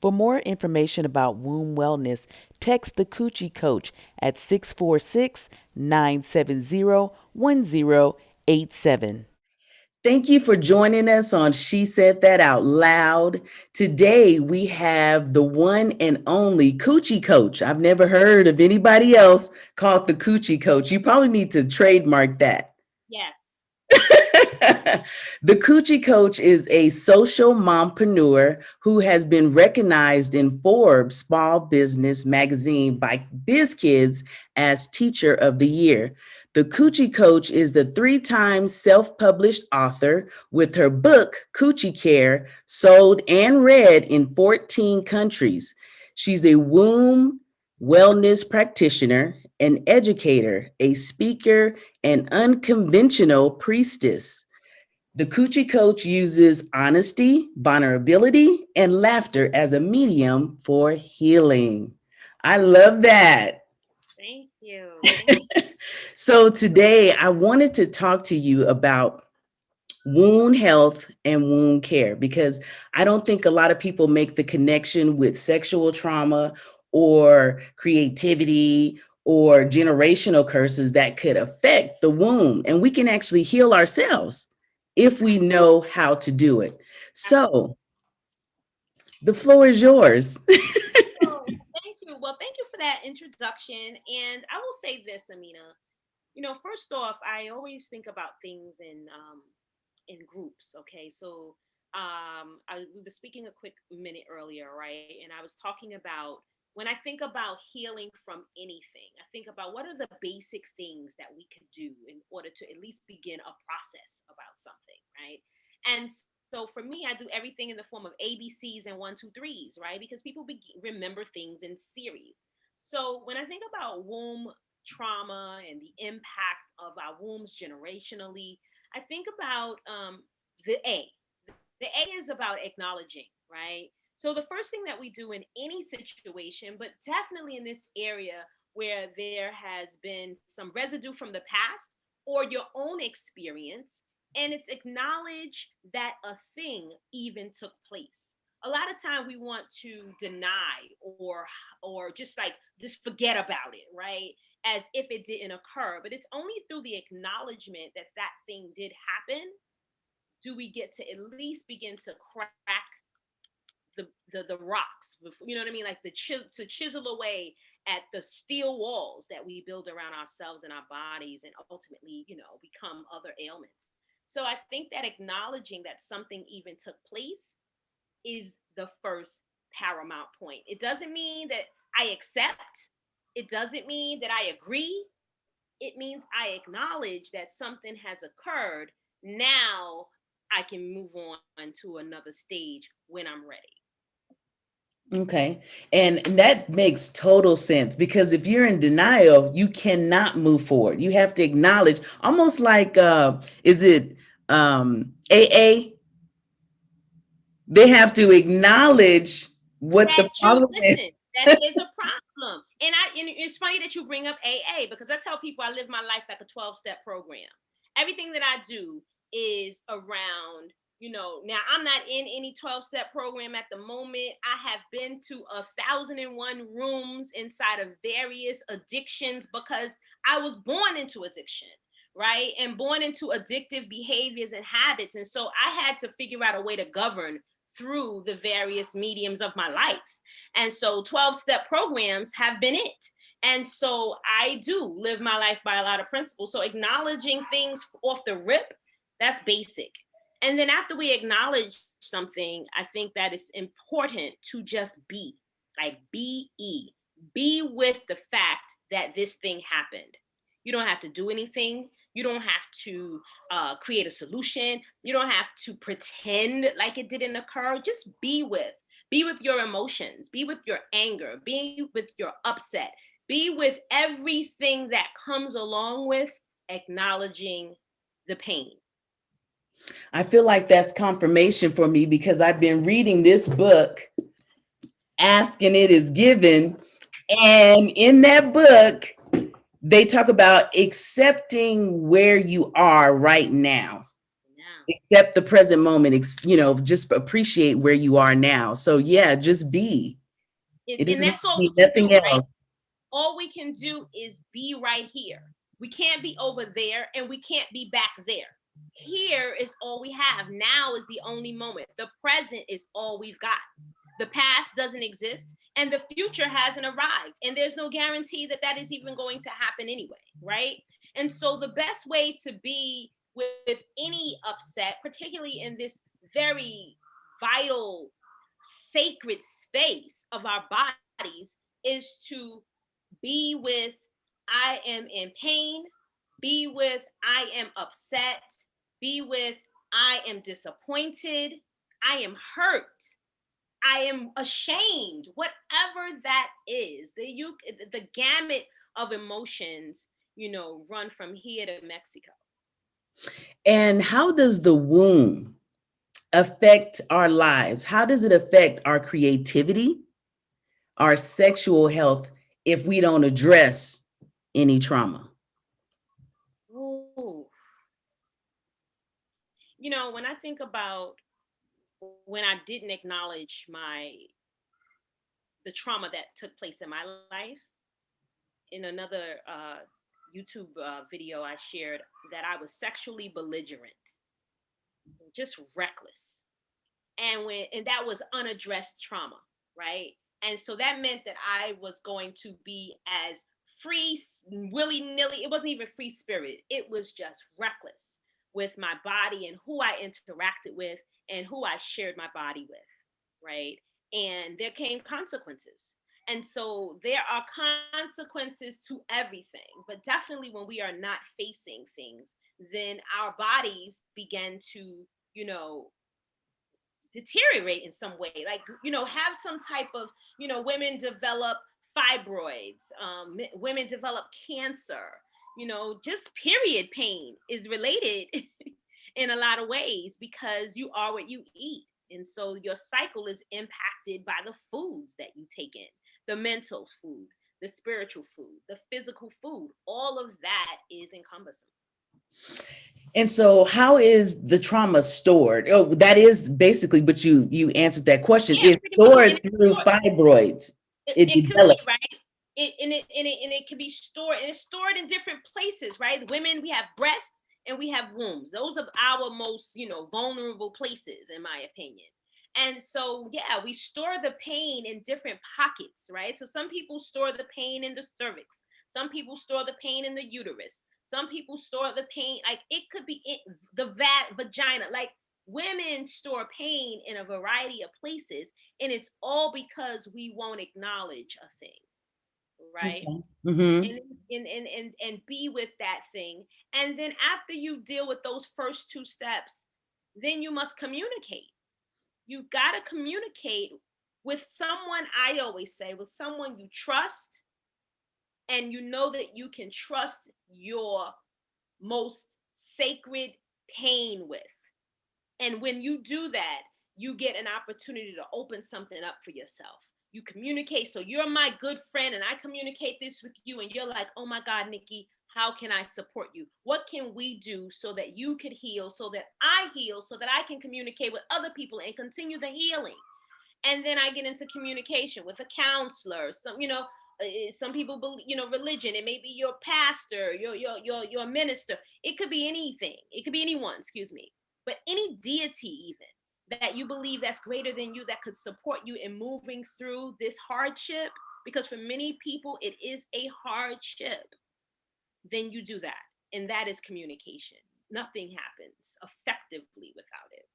For more information about womb wellness, text the Coochie Coach at 646-970-1087. Thank you for joining us on She Said That Out Loud. Today we have the one and only Coochie Coach. I've never heard of anybody else called the Coochie Coach. You probably need to trademark that. Yes. The Coochie Coach is a social mompreneur who has been recognized in Forbes Small Business Magazine by Biz Kidz as Teacher of the Year. The Coochie Coach is the 3-time self-published author with her book, Coochie Care, sold and read in 14 countries. She's a womb wellness practitioner, an educator, a speaker, and unconventional priestess. The Coochie Coach uses honesty, vulnerability, and laughter as a medium for healing. I love that. Thank you. So today I wanted to talk to you about wound health and wound care because I don't think a lot of people make the connection with sexual trauma or creativity or generational curses that could affect the womb. And we can actually heal ourselves if we know how to do it. Absolutely. So the floor is yours. So, thank you. Well, thank you for that introduction. And I will say this, Amina. First off, I always think about things in groups. Okay, so we were speaking a quick minute earlier, right? And I was talking about when I think about healing from anything, I think about what are the basic things that we could do in order to at least begin a process about something, right? And so for me, I do everything in the form of ABCs and one, two, threes, right? Because people remember things in series. So when I think about womb trauma and the impact of our wombs generationally, I think about the A. The A is about acknowledging, right? So the first thing that we do in any situation, but definitely in this area where there has been some residue from the past or your own experience, and it's acknowledge that a thing even took place. A lot of time we want to deny or just forget about it, right? As if it didn't occur, but it's only through the acknowledgement that that thing did happen do we get to at least begin to crack the rocks, you know what I mean, like to chisel away at the steel walls that we build around ourselves and our bodies, and ultimately, become other ailments. So I think that acknowledging that something even took place is the first paramount point. It doesn't mean that I accept, it doesn't mean that I agree. It means I acknowledge that something has occurred. Now I can move on to another stage when I'm ready. Okay. And that makes total sense because if you're in denial, you cannot move forward. You have to acknowledge, almost like is it AA? They have to acknowledge what That the problem is. listen, that there's a problem. And it's funny that you bring up AA because I tell people I live my life like a 12-step program. Everything that I do is around, now I'm not in any 12-step program at the moment. I have been to 1,001 rooms inside of various addictions because I was born into addiction, right? And born into addictive behaviors and habits. And so I had to figure out a way to govern through the various mediums of my life. And so 12-step programs have been it. And so I do live my life by a lot of principles. So acknowledging things off the rip, that's basic. And then after we acknowledge something, I think that it's important to just be, like be with the fact that this thing happened. You don't have to do anything. You don't have to create a solution. You don't have to pretend like it didn't occur. Just be with your emotions, be with your anger, be with your upset, be with everything that comes along with acknowledging the pain. I feel like that's confirmation for me because I've been reading this book, Asking It Is Given. And in that book, they talk about accepting where you are right now. Accept the present moment, just appreciate where you are now. So yeah, just be. It And doesn't that's all we mean can do, nothing right? else. All we can do is be right here. We can't be over there and we can't be back there. Here is all we have. Now is the only moment. The present is all we've got. The past doesn't exist and the future hasn't arrived. And there's no guarantee that that is even going to happen anyway, right? And so the best way to be with any upset, particularly in this very vital, sacred space of our bodies, is to be with I am in pain, be with I am upset, be with I am disappointed, I am hurt, I am ashamed, whatever that is. The gamut of emotions, run from here to Mexico. And how does the womb affect our lives? How does it affect our creativity, our sexual health, if we don't address any trauma? Ooh. When I think about when I didn't acknowledge the trauma that took place in my life, in another YouTube video I shared that I was sexually belligerent, just reckless. And that was unaddressed trauma, right? And so that meant that I was going to be as free, willy-nilly. It wasn't even free spirit. It was just reckless with my body and who I interacted with and who I shared my body with, right? And there came consequences. And so there are consequences to everything, but definitely when we are not facing things, then our bodies begin to, you know, deteriorate in some way, like, have some type of, women develop fibroids, women develop cancer, just period pain is related in a lot of ways because you are what you eat. And so your cycle is impacted by the foods that you take in, the mental food, the spiritual food, the physical food. All of that is encompassing. And so how is the trauma stored? Oh, that is basically, but you answered that question. Yeah, It's pretty much. And stored it's through stored. fibroids. It It could be, develops. right. It can be stored, and it's stored in different places, right? Women, we have breasts and we have wombs. Those are our most, vulnerable places, in my opinion. And so, yeah, we store the pain in different pockets, right? So some people store the pain in the cervix. Some people store the pain in the uterus. Some people store the pain, like it could be in the vagina. Like women store pain in a variety of places, and it's all because we won't acknowledge a thing, right? Okay. Mm-hmm. And be with that thing. And then after you deal with those first two steps, then you must communicate. You got to communicate with someone, I always say, with someone you trust, and you know that you can trust your most sacred pain with. And when you do that, you get an opportunity to open something up for yourself. You communicate. So you're my good friend, and I communicate this with you, and you're like, oh my God, Nikki, how can I support you? What can we do so that you could heal, so that I heal, so that I can communicate with other people and continue the healing? And then I get into communication with a counselor. Some people believe, religion. It may be your pastor, your minister. It could be anything. It could be anyone. Excuse me. But any deity, even that you believe that's greater than you, that could support you in moving through this hardship, because for many people it is a hardship. Then you do that, and that is communication. Nothing happens effectively without it.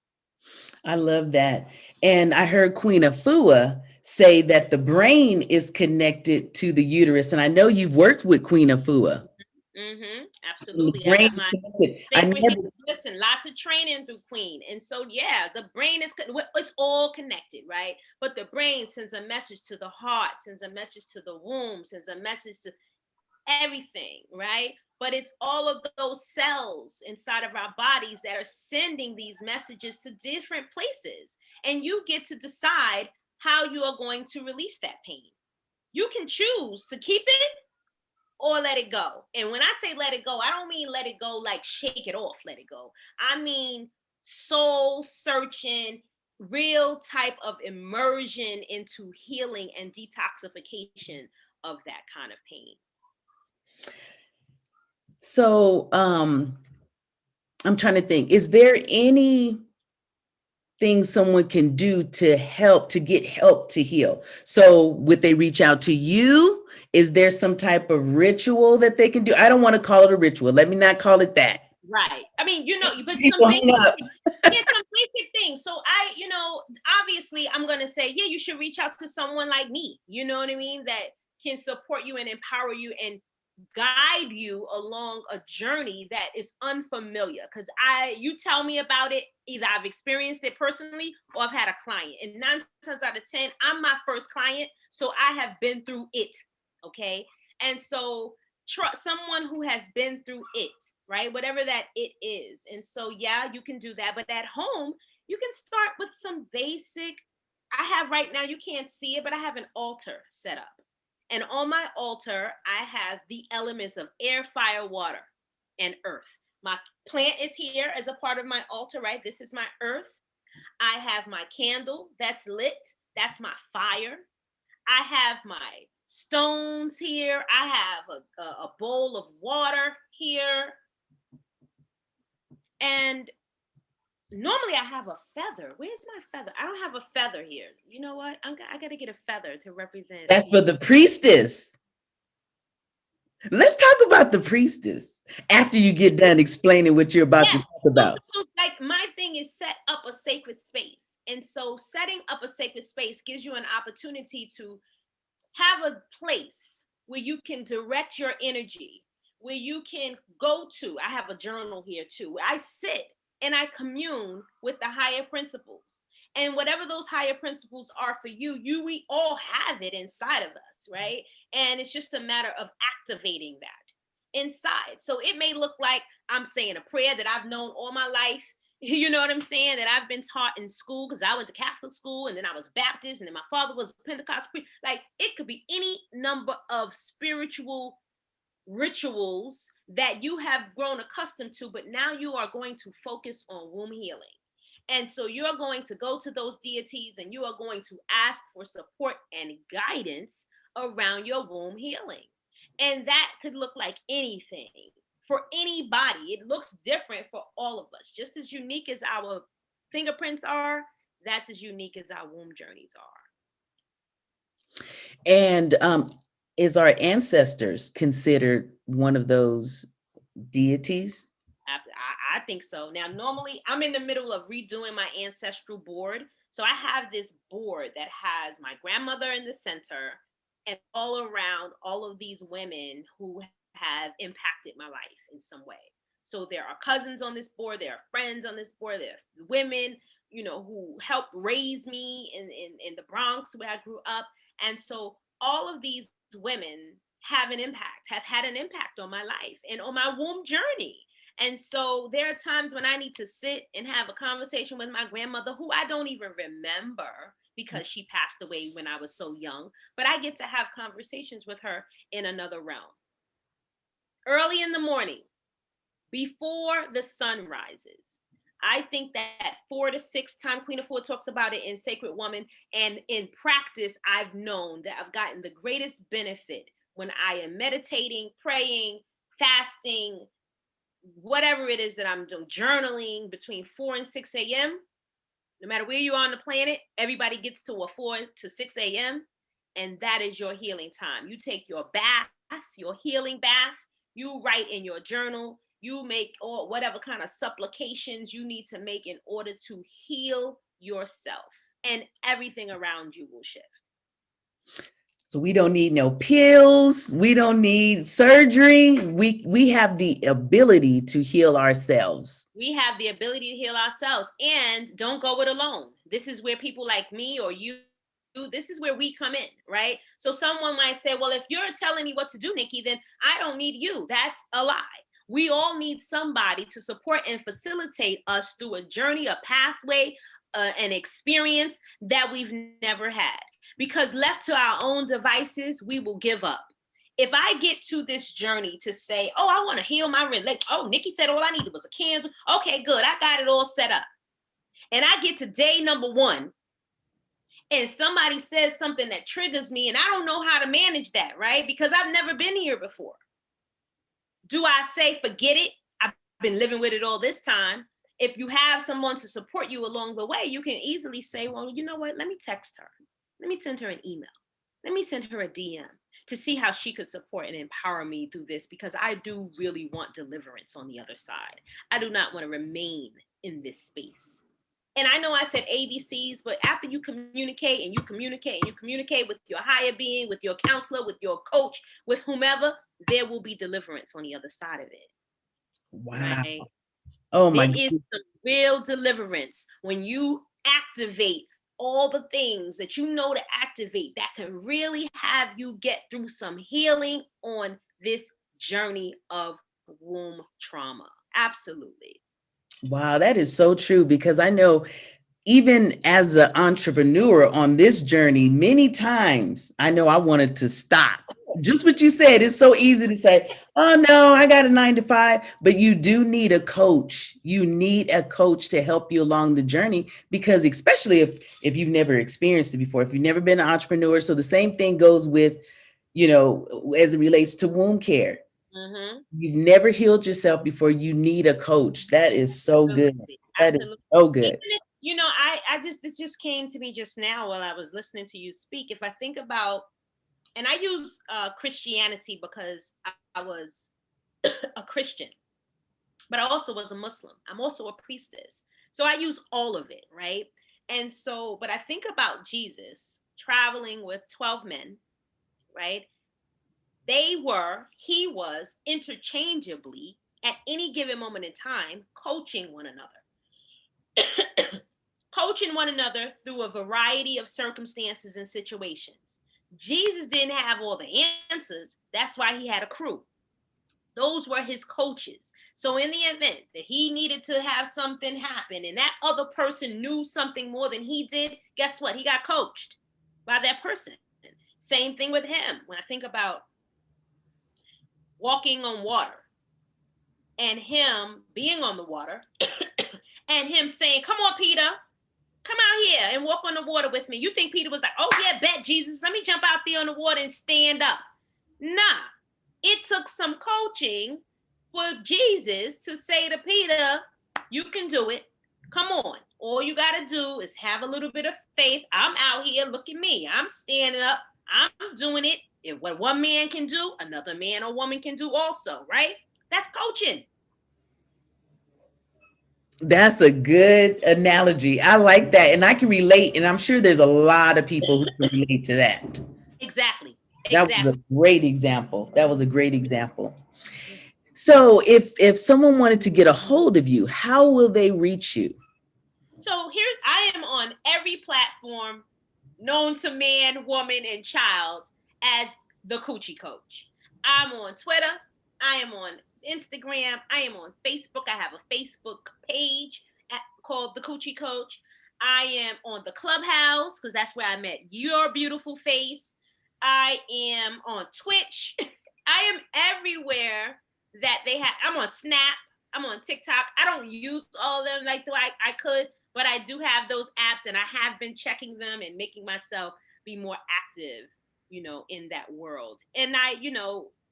I love that. And I heard Queen Afua say that the brain is connected to the uterus. And I know you've worked with Queen Afua. And the Absolutely. I brain got is my connected. I sacred never, listen, lots of training through Queen. And so, yeah, the brain is, it's all connected, right? But the brain sends a message to the heart, sends a message to the womb, sends a message to everything, right? But it's all of those cells inside of our bodies that are sending these messages to different places. And you get to decide how you are going to release that pain. You can choose to keep it or let it go. And when I say let it go, I don't mean let it go like shake it off, let it go. I mean soul searching, real type of immersion into healing and detoxification of that kind of pain. So I'm trying to think, is there any things someone can do to get help to heal? So would they reach out to you? Is there some type of ritual that they can do? I don't want to call it a ritual. Let me not call it that. Right. I mean, but People hang up. some basic things. So obviously I'm going to say, yeah, you should reach out to someone like me, you know what I mean? That can support you and empower you and guide you along a journey that is unfamiliar. Because you tell me about it, either I've experienced it personally or I've had a client. And 9 times out of 10, I'm my first client. So I have been through it. Okay. And so someone who has been through it, right? Whatever that it is. And so, yeah, you can do that. But at home, you can start with some basic. I have right now, you can't see it, but I have an altar set up. And on my altar, I have the elements of air, fire, water, and earth. My plant is here as a part of my altar, right? This is my earth. I have my candle that's lit. That's my fire. I have my stones here. I have a bowl of water here. And normally I have a feather. Where's my feather? I don't have a feather here. You know what? I got to get a feather to represent. That's for the priestess. Let's talk about the priestess after you get done explaining what you're about to talk about. So like my thing is set up a sacred space. And so setting up a sacred space gives you an opportunity to have a place where you can direct your energy, where you can go to. I have a journal here too. I sit and I commune with the higher principles. And whatever those higher principles are for you, we all have it inside of us, right? And it's just a matter of activating that inside. So it may look like I'm saying a prayer that I've known all my life. You know what I'm saying? That I've been taught in school, because I went to Catholic school and then I was Baptist and then my father was Pentecostal. Like it could be any number of spiritual rituals that you have grown accustomed to, but now you are going to focus on womb healing. And so you're going to go to those deities and you are going to ask for support and guidance around your womb healing. And that could look like anything for anybody. It looks different for all of us. Just as unique as our fingerprints are, that's as unique as our womb journeys are. And is our ancestors considered one of those deities? I think so. Now, normally I'm in the middle of redoing my ancestral board. So I have this board that has my grandmother in the center and all around all of these women who have impacted my life in some way. So there are cousins on this board, there are friends on this board, there are women, who helped raise me in the Bronx where I grew up. And so all of these women have had an impact on my life and on my womb journey. And so there are times when I need to sit and have a conversation with my grandmother, who I don't even remember because she passed away when I was so young, but I get to have conversations with her in another realm. Early in the morning, before the sun rises, I think that 4 to 6 times, Queen of Four talks about it in Sacred Woman, and in practice, I've known that I've gotten the greatest benefit when I am meditating, praying, fasting, whatever it is that I'm doing, journaling between 4 and 6 a.m. No matter where you are on the planet, everybody gets to a 4 to 6 a.m. And that is your healing time. You take your bath, your healing bath, you write in your journal, you make or whatever kind of supplications you need to make in order to heal yourself, and everything around you will shift. So we don't need no pills. We don't need surgery. We have the ability to heal ourselves. We have the ability to heal ourselves, and don't go it alone. This is where people like me or you, this is where we come in, right? So someone might say, well, if you're telling me what to do, Nikki, then I don't need you. That's a lie. We all need somebody to support and facilitate us through a journey, a pathway, an experience that we've never had. Because left to our own devices, we will give up. If I get to this journey to say, oh, I want to heal my relationship. Oh, Nikki said all I needed was a candle. Okay, good. I got it all set up. and I get to day number 1 and somebody says something that triggers me and I don't know how to manage that, right? Because I've never been here before. Do I say, forget it? I've been living with it all this time. If you have someone to support you along the way, you can easily say, well, you know what? Let me text her. Let me send her an email. Let me send her a DM to see how she could support and empower me through this, because I do really want deliverance on the other side. I do not want to remain in this space. And I know I said ABCs, but after you communicate and you communicate and you communicate with your higher being, with your counselor, with your coach, with whomever, there will be deliverance on the other side of it. Wow. Right? Oh There my is God. some real deliverance when you activate all the things that you know to activate that can really have you get through some healing on this journey of womb trauma. Absolutely. Wow, that is so true, because I know even as an entrepreneur on this journey, many times I know I wanted to stop. Just what you said, it's so easy to say, oh no, I got a 9 to 5, but you do need a coach. You need a coach to help you along the journey, because especially if you've never experienced it before, if you've never been an entrepreneur. So the same thing goes with, as it relates to womb care. Mm-hmm. You've never healed yourself before, you need a coach. That is so good. Absolutely. That is Absolutely. so good. Even if, this just came to me just now while I was listening to you speak. If I think about, and I use Christianity because I was a Christian, but I also was a Muslim. I'm also a priestess. So I use all of it, right? And so, but I think about Jesus traveling with 12 men, right? He was interchangeably at any given moment in time coaching one another. Coaching one another through a variety of circumstances and situations. Jesus didn't have all the answers. That's why he had a crew. Those were his coaches. So in the event that he needed to have something happen and that other person knew something more than he did, guess what? He got coached by that person. Same thing with him. When I think about walking on water and him being on the water and him saying, come on, Peter, come out here and walk on the water with me. You think Peter was like, oh yeah, bet Jesus, let me jump out there on the water and stand up. Nah, it took some coaching for Jesus to say to Peter, you can do it. Come on. All you got to do is have a little bit of faith. I'm out here. Look at me. I'm standing up. I'm doing it. If what one man can do, another man or woman can do also, right? That's coaching. That's a good analogy. I like that. And I can relate. And I'm sure there's a lot of people who can relate to that. Exactly. That was a Exactly. great example. That was a great example. So if someone wanted to get a hold of you, how will they reach you? So here I am on every platform known to man, woman, and child as the Coochie Coach. I'm on Twitter. I am on Instagram. I am on Facebook. I have a Facebook page called the Coochie Coach. I am on the Clubhouse because that's where I met your beautiful face. I am on Twitch. I am everywhere that they have. I'm on Snap. I'm on TikTok. I don't use all of them like I could, but I do have those apps and I have been checking them and making myself be more active, in that world. And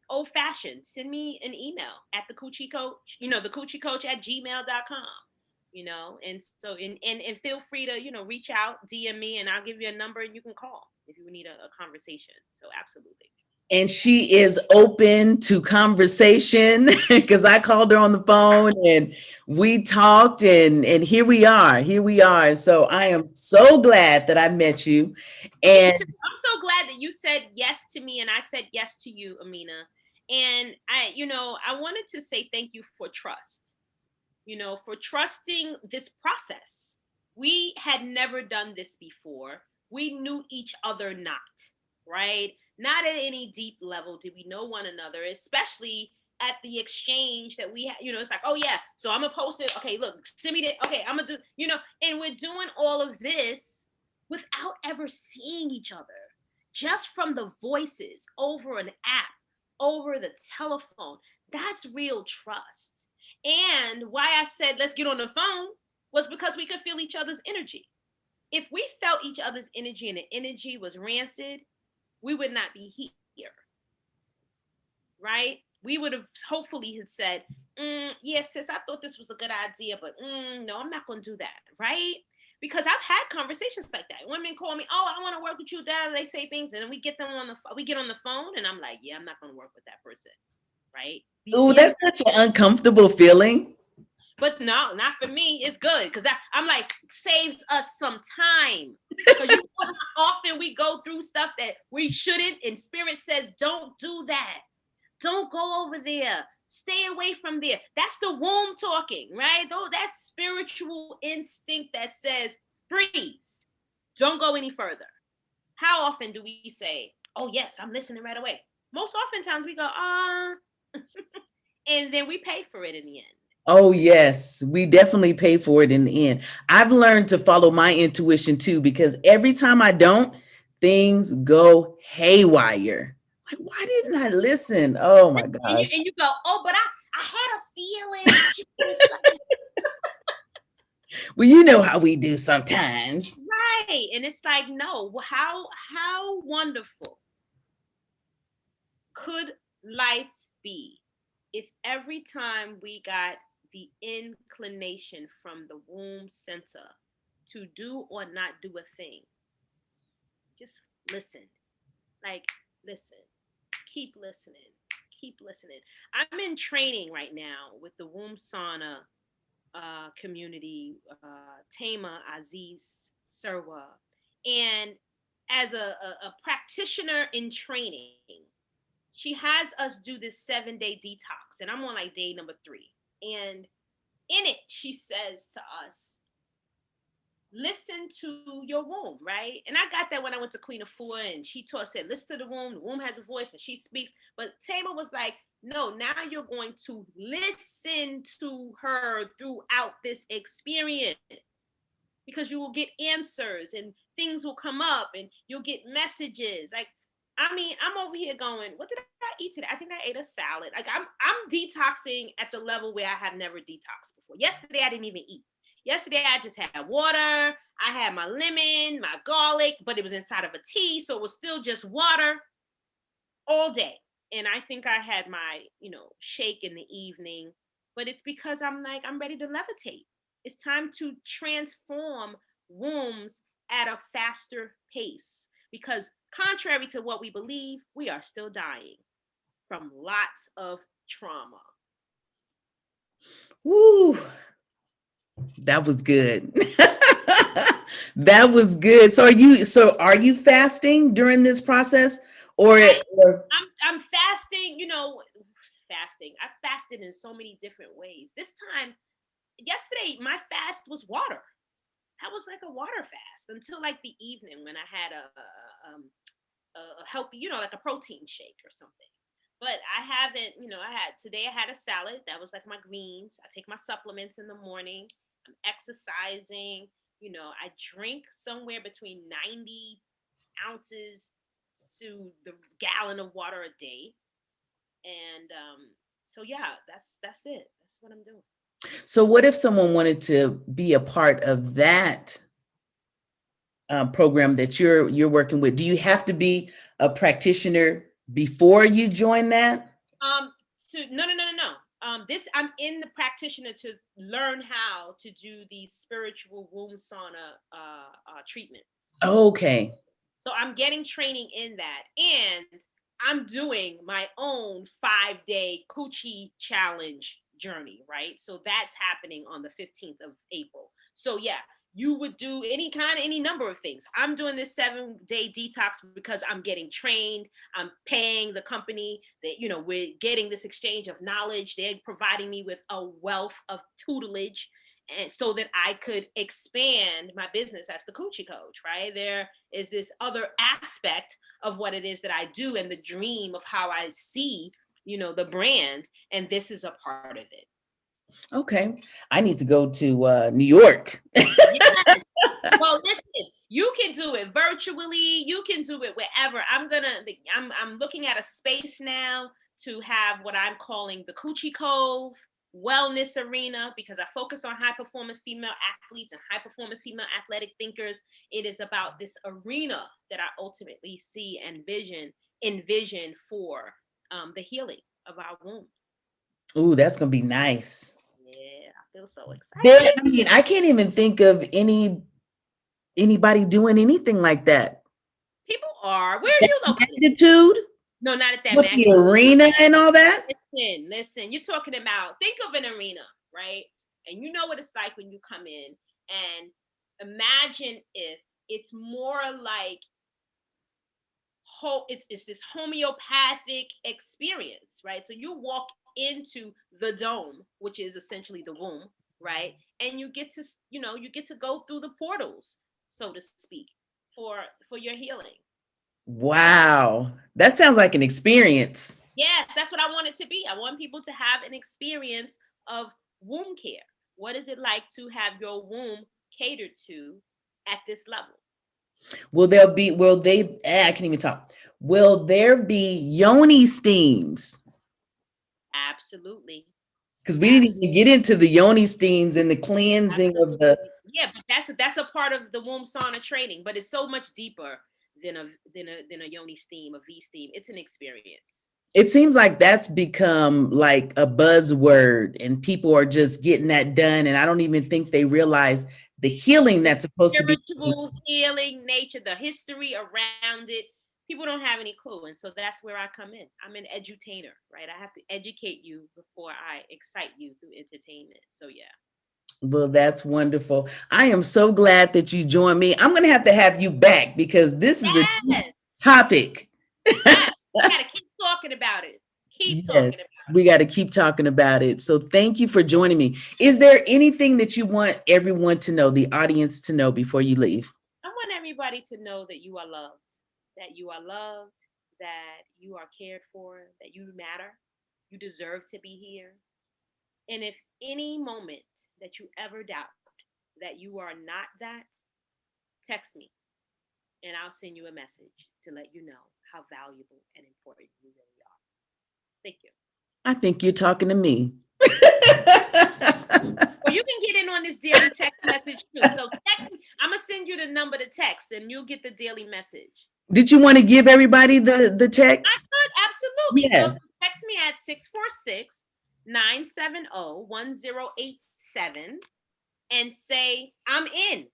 old fashioned, send me an email at the Coochie Coach, the Coochie Coach at gmail.com, and so, and feel free to, reach out, DM me, and I'll give you a number and you can call if you need a conversation. So absolutely. And she is open to conversation, because I called her on the phone and we talked, and here we are. Here we are. So I am so glad that I met you. And I'm so glad that you said yes to me and I said yes to you, Amina. And I wanted to say thank you for trust, for trusting this process. We had never done this before. We knew each other not, right? Not at any deep level did we know one another, especially at the exchange that we had. It's like, oh yeah, so I'm gonna post it. Okay, look, send me that. Okay, I'm gonna do, and we're doing all of this without ever seeing each other, just from the voices over an app, over the telephone. That's real trust. And why I said, let's get on the phone, was because we could feel each other's energy. If we felt each other's energy and the energy was rancid, we would not be here, right? We would have hopefully had said, yeah, sis, I thought this was a good idea, but no, I'm not going to do that, right? Because I've had conversations like that. Women call me, oh, I want to work with you, Dad. They say things, and then we get on the phone, and I'm like, yeah, I'm not going to work with that person, right? Oh, that's such an uncomfortable feeling. But no, not for me. It's good because I'm like, saves us some time. Because you know how often we go through stuff that we shouldn't, and Spirit says, don't do that. Don't go over there. Stay away from there. That's the womb talking, right? Though that spiritual instinct that says, freeze. Don't go any further. How often do we say, oh, yes, I'm listening right away? Most oftentimes we go, and then we pay for it in the end. Oh, yes, we definitely pay for it in the end. I've learned to follow my intuition too, because every time I don't, things go haywire. Like, why didn't I listen? Oh my gosh. And you go, oh, but I had a feeling. Well, you know how we do sometimes. Right. And it's like, no, how wonderful could life be if every time we got the inclination from the womb center to do or not do a thing, just listen. Like, listen, keep listening, keep listening. I'm in training right now with the womb sauna community, Tama Aziz Serwa. And as a practitioner in training, she has us do this 7-day detox. And I'm on like day number 3. And in it, she says to us, listen to your womb, right? And I got that when I went to Queen Afua, and she said, listen to the womb has a voice and she speaks. But Tama was like, no, now you're going to listen to her throughout this experience, because you will get answers and things will come up and you'll get messages. Like, I mean, I'm over here going, what did I eat today? I think I ate a salad. Like, I'm detoxing at the level where I have never detoxed before. Yesterday, I didn't even eat. Yesterday, I just had water. I had my lemon, my garlic, but it was inside of a tea, so it was still just water all day. And I think I had my, shake in the evening, but it's because I'm ready to levitate. It's time to transform wombs at a faster pace, because contrary to what we believe, we are still dying from lots of trauma. Woo, that was good. That was good. So are you fasting during this process? I'm fasting, fasting. I fasted in so many different ways. This time, yesterday, my fast was water. That was like a water fast until like the evening when I had a healthy, like a protein shake or something. But I haven't, today I had a salad. That was like my greens. I take my supplements in the morning. I'm exercising. I drink somewhere between 90 ounces to the gallon of water a day. And so yeah, that's it. That's what I'm doing. So what if someone wanted to be a part of that program that you're working with? Do you have to be a practitioner before you join that? No. This, I'm in the practitioner to learn how to do these spiritual womb sauna treatments. Okay. So I'm getting training in that, and I'm doing my own 5-day Coochie challenge journey, right? So that's happening on the 15th of April. So yeah, you would do any number of things. I'm doing this 7-day detox because I'm getting trained. I'm paying the company that, we're getting this exchange of knowledge. They're providing me with a wealth of tutelage, and so that I could expand my business as the Coochie Coach, right? There is this other aspect of what it is that I do and the dream of how I see, the brand. And this is a part of it. Okay. I need to go to New York. Yes. Well, listen, you can do it virtually. You can do it wherever. I'm looking at a space now to have what I'm calling the Coochie Cove. wellness arena, because I focus on high performance female athletes and high performance female athletic thinkers. It is about this arena that I ultimately see and envision for the healing of our wombs. Ooh, that's gonna be nice. Yeah, I feel so There, excited. I mean, I can't even think of anybody doing anything like that. People are. Where are you located? Magnitude No, not at that with the magnitude. arena and all that. Listen. You're talking about, think of an arena, right? And you know what it's like when you come in, and imagine if it's more like it's this homeopathic experience, right? So you walk into the dome, which is essentially the womb, right? And you get to, you get to go through the portals, so to speak, for your healing. Wow, that sounds like an experience. Yes, that's what I want it to be. I want people to have an experience of womb care. What is it like to have your womb catered to at this level? I can't even talk. Will there be Yoni Steams? Absolutely. Because we didn't even get into the Yoni Steams and the cleansing of the. Absolutely. Yeah, but that's a part of the womb sauna training, but it's so much deeper than a Yoni steam, a V steam. It's an experience. It seems like that's become like a buzzword and people are just getting that done. And I don't even think they realize the healing that's supposed to be. Spiritual healing nature, the history around it. People don't have any clue. And so that's where I come in. I'm an edutainer, right? I have to educate you before I excite you through entertainment. So yeah. Well, that's wonderful. I am so glad that you joined me. I'm going to have you back because this is a deep Yes. topic. Yes. We got to keep talking about it. Keep Yes, talking about it. we got to keep talking about it. So thank you for joining me. Is there anything that you want everyone to know, the audience to know before you leave? I want everybody to know that you are loved, that you are loved, that you are cared for, that you matter. You deserve to be here. And if any moment that you ever doubt that you are not that, text me and I'll send you a message to let you know how valuable and important you really are. Thank you. I think you're talking to me. Well, you can get in on this daily text message too. So text me. I'm going to send you the number to text and you'll get the daily message. Did you want to give everybody the text? I could, absolutely. Yes. So text me at 646-970-1087 and say, I'm in.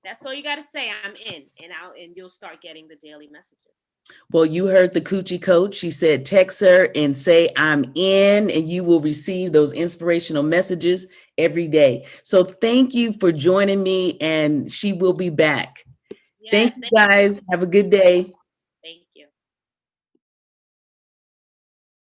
That's all you got to say. I'm in, and you'll start getting the daily messages. Well, you heard the Coochie Coach. She said, text her and say, I'm in, and you will receive those inspirational messages every day. So thank you for joining me, and she will be back. Yes, thank you, guys. Have a good day. Thank you.